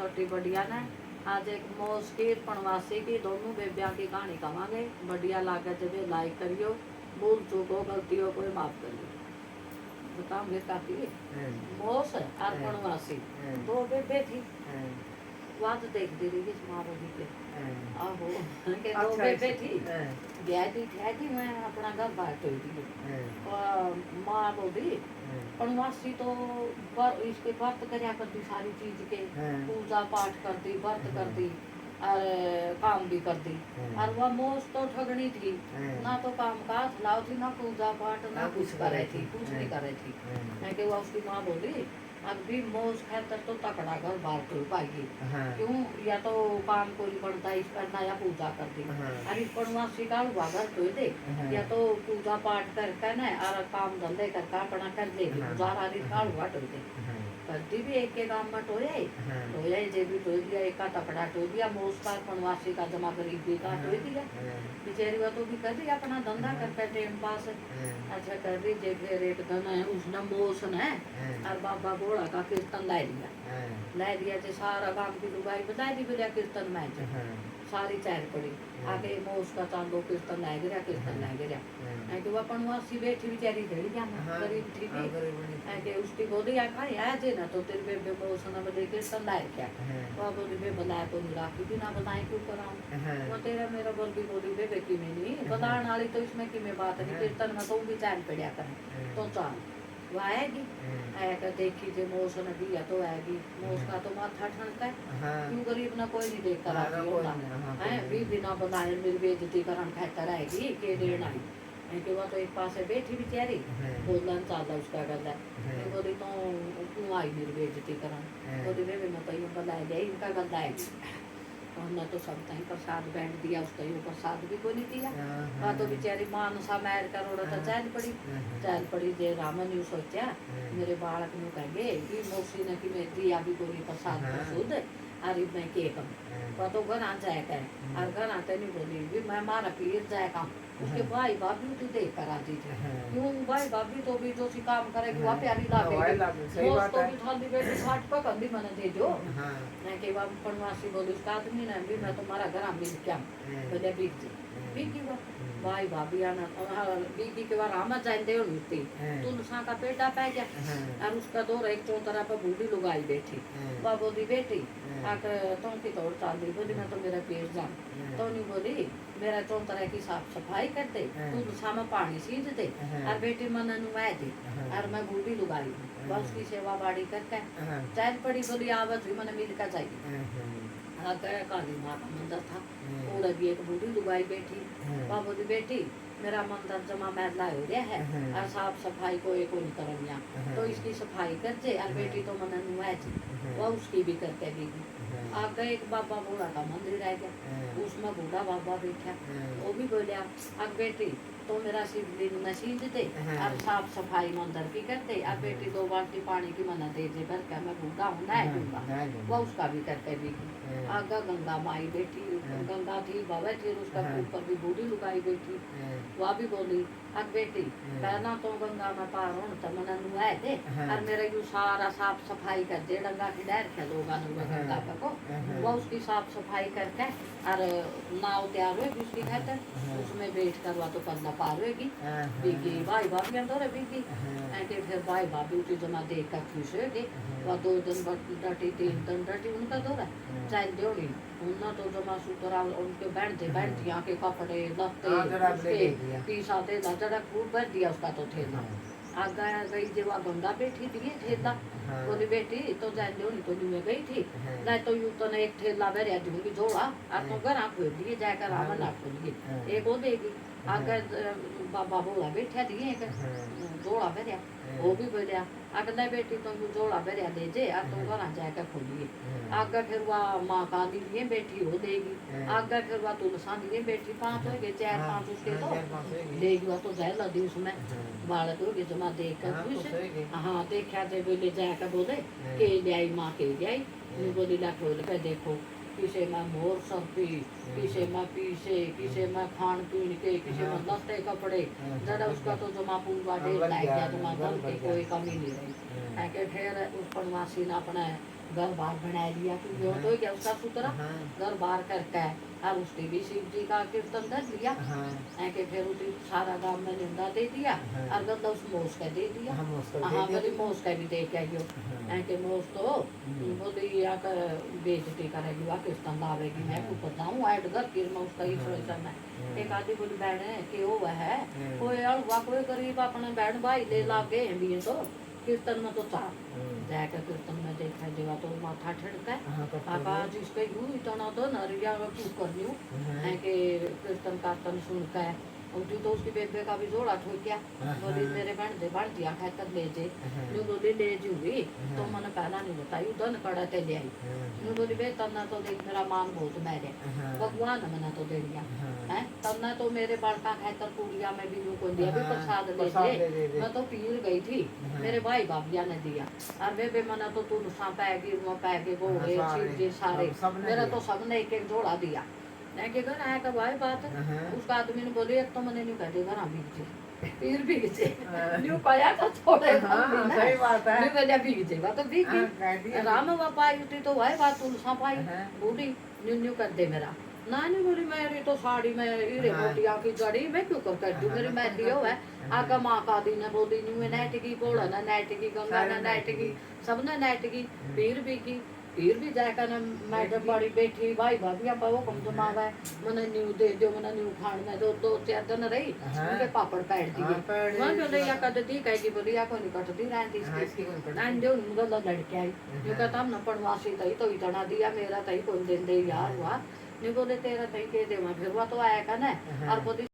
छोटी बढ़िया ने आज एक मोस की पणवासी की दोनों बेबिया की कहानी कहांगे। बढ़िया लागे जब लाइक करियो, भूल चूक हो गलती हो कोई माफ करियो। बताऊंगे काफी मोस और पणवासी दो बेबे थी। वाद देख दे रही माँ बोली के आहो के दो बेबे थी। गया थी मैं अपना घर बाहर तो थी माँ बोली पणवासी तो इसके व्रत करया करती सारी चीज के पूजा पाठ करती व्रत करती और काम भी करती और वह मोस तो ठगनी थी ना तो काम काज लाओ थी ना पूजा पाठ ना कुछ करे थी कुछ नहीं करे थी। मैं कि वह उसकी माँ बोली अब भी मोस खातर तो तकड़ा घर बाहर तो पाएगी क्यों या तो काम कोई बनता इस करना या पूजा कर दी अरे पणवासी का हुआ घर तो दे या तो पूजा पाठ करके ना और काम धंधे करके अपना कर दे गुजारा का हुआ तो दे करती भी एक के काम में टोया जे भी टो दिया एक का तकड़ा टो दिया मोस का पणवासी का जमा गरीबी का टो दिया बेचारी वह तो भी कर दी अपना धंधा करके टाइम पास अच्छा कर दी जे फिर एक दिन है उसने मोस ने और बाबा बोला का कीर्तन ला दिया जे सारा गांव की लुगाई बताई दी बोलिया कीर्तन में सारी चैर पड़ी आगे मोस का चांदो कीर्तन ला गिरा है कि वह पणवासी बैठी बेचारी घड़ी जा गरीब थी है कि उसकी बोली आखा है जे ना तो तेरे बेबे मोस ने बोले कीर्तन ला क्या वह बोली बे बनाए तो नहीं राखी भी ना बनाए क्यों कराऊं वो तेरा मेरा बोल भी बोली बेबे की में नहीं बनाने वाली तो इसमें की में बात नहीं कीर्तन में तो भी चैन पड़िया करें तो चाल वो आएगी आएगा देखी जे मोस ने दिया तो आएगी मोस का तो माथा ठनका है क्यों गरीब ना कोई नहीं देख कर है भी बिना बनाए मेरी बेइज्जती करन खातर आएगी के देना है कि वो तो एक पास बैठी बेचारी बोलन चाहता उसका गला बोली तो क्यों आई मेरी बेइज्जती करन बोली बेबे मैं तो यूं बनाए दे इनका गला है हमने तो सब टाइम प्रसाद बैंड दिया उसका यूं प्रसाद भी कोई नहीं दिया वह तो बेचारी मानसा मैर करोड़ तो चैन पड़ी जे रामन यू सोचा मेरे बालक नु कहेंगे कि मौसी ने कि मैं दिया भी कोई प्रसाद प्रसूद अरे मैं के कम वह तो घर आ जाएगा और घर आते नहीं बोली भी मैं मारा पीर जाएगा उसके भाई भाभी तो देख कर आती थी क्यों भाई भाभी तो भी जो सी काम करेगी वहाँ प्यारी लागे मोस तो भी थाली बेटी खाट पकड़ दी मैंने दे जो मैं के बाप पणवासी बोली उसका आदमी ना भी मैं तुम्हारा घर मिल क्या बोले बीकी भाई भाभी आना बीकी के बार आमा जाते हो नीति तुलसा का पेटा पै गया और उसका दो एक चौतरा पर बूढ़ी लुगाई बैठी वह बोली बेटी आकर तुम की तोड़ चाल दी बोली मैं तो मेरा पेट जान तो नहीं बोली मेरा चौतरा की साफ सफाई कर दे तुलसा में पानी सींच दे और बेटी मन नुमाए दे और मैं बूढ़ी लुगाई बस की सेवा बाड़ी करके चैन पड़ी बोली आवत हुई मैंने मिल कर जाएगी गया काली माँ का मंदिर था और भी एक बूढ़ी लुगाई बैठी वहाँ बोली बेटी मेरा मंदिर जमा मैला हो गया है और साफ सफाई को एक और करनिया तो इसकी सफाई कर दे और बेटी तो मन नुआ वह उसकी भी करके देगी आगे एक बाबा बूढ़ा का मंदिर रह गया उसमें बूढ़ा बाबा बैठा वो भी बोलिया अब बेटी तो मेरा शिवलिंग में सींच दे और साफ सफाई मंदिर की कर दे और बेटी 2 बाल्टी पानी की मना दे दे भर के मैं बूढ़ा हूँ ना दूंगा वह उसका भी करके देगी आगे गंगा माई बैठी गंगा थी बाबा थी उसका ऊपर भी बूढ़ी लुगाई बैठी वह भी बोली अब बेटी पहना तो गंगा में पार हो तो मना नुआए दे और मेरा यू सारा साफ सफाई कर दे डंगा की डैर खेलोगा गंगा को वह उसकी साफ सफाई करके और नाव तैयार होगी उसकी खातर उसमें बैठ कर वह तो करना पार होगी बीगी भाई भाभी अंदर बीगी ऐसे फिर भाई भाभी उठी जमा देख कर खुश होगी वह 2 दिन डटी 3 दिन डटी उनका दौरा चाहे देड़ी उन्ना तो जमा सुतरा उनके बैठती आके कपड़े लत्ते पीसा थे जरा खूब भर दिया उसका तो ठेला आगा गई जे वह गंगा बैठी थी ठेला बोली बेटी तो जान दो नहीं तो नहीं गई थी ना तो यूं तो एक ठेला भरिया दूंगी जोड़ा और तो घर खोल दिए जाकर रावण ना खोलिए एक वो देगी आगे बाबा बोला बैठा दिए एक जोड़ा भरिया वो भी बोलिया अगला बेटी तुमको जोड़ा भरिया दे जे और तुम घर जाकर खोलिए आगे फिर वह माँ का लिए बेटी हो देगी आगे फिर वह तुलसा लिए बेटी 5 हो गए 4-5 उसके तो देगी वह तो जहला दी उसमें बालक हो गए जमा देख कर खुश हाँ देखा दे बोले जाकर बोले के ले आई माँ के ले आई बोली ला खोल कर देखो किसे में मोर सर्दी किसे में पीसे किसे में खान पीन के किसे में लत्ते कपड़े जरा उसका तो जमा पूरा ढेर लाग गया जमा धन की कोई कमी नहीं रही है कि फिर उस पणवासी ने अपने घर बार बना लिया कि जो तो क्या उसका सूत्र हाँ। घर बार करके और उसने भी शिव जी का कीर्तन कर लिया हाँ। ऐके फिर उसी सारा गांव में निंदा दे दिया हाँ। और गंदा उस मोस का दे दिया हाँ, मोस का दे हाँ दिया। बोली मोस का भी दे के आइयो हाँ। ऐके मोस तो बोली या का बेइज्जती करेगी वा कीर्तन लावेगी मैं को बताऊं ऐड घर की मैं उसका ही सोचना है एक आदमी बोली बहन के वो है कोई अड़वा कोई गरीब अपने बहन भाई ले लागे भी तो कीर्तन में तो था जाकर कीर्तन में देखा देवा तो माथा ठड़का पापा जिसके यूं इतना तो नरिया क्यों कर लियो है कि कीर्तन कीर्तन सुन के और जो तो उसकी बेबे का भी जोड़ा ठोकिया बोली मेरे बहन दे बढ़ दिया खाए कर ले जे जो बोली ले जूंगी तो मैंने पहला नहीं बताई धन कड़ा ते ले आई जो बोली बे तना तो देख मेरा मान बहुत मेरे भगवान मैंने तो दे दिया है तना तो मेरे बड़का खातर पूड़िया में भी को दिया भी प्रसाद ले जे मैं तो पीर गई थी मेरे भाई बाबिया ने दिया और बेबे मैंने तो तू सा पैगी वो पैगे वो शिव जी सारे मेरा तो सबने एक एक जोड़ा दिया के घर आया का भाई बात उसका आदमी ने बोली एक तो मैंने नहीं कह दे घर भीग जे फिर भीग जे न्यू पाया तो छोड़े सही बात है न्यू बोलिया भीग जे बात तो भीग राम बापा आई थी तो भाई बात तू सा पाई बूढ़ी न्यू न्यू कर दे मेरा ना नहीं बोली मेरी तो साड़ी में हीरे मोतिया की जड़ी मैं क्यों कर दूं मेरी मैली हो है आका माँ का दी ने बोली न्यू नेट की पोड़ा ना नेट की गंगा ना नेट की सब ने नेट की फिर भी जाकर ना मैडम बड़ी बैठी भाई भाभी अब वो कम तो मांगा है मैंने न्यू दे दो मैंने न्यू खाने में दो चार दिन रही उनके पापड़ पैर दिए मैं जो नहीं या कर दी कहेगी बोली या कोई नहीं कटती रहती इसकी नाइन जो उनका लड़के आई जो कहता हम न पढ़वासी तई तो इतना दिया मेरा तई कौन दिन दे यार हुआ नहीं बोले तेरा तई के दे मैं फिर वो तो आया का ना और बोली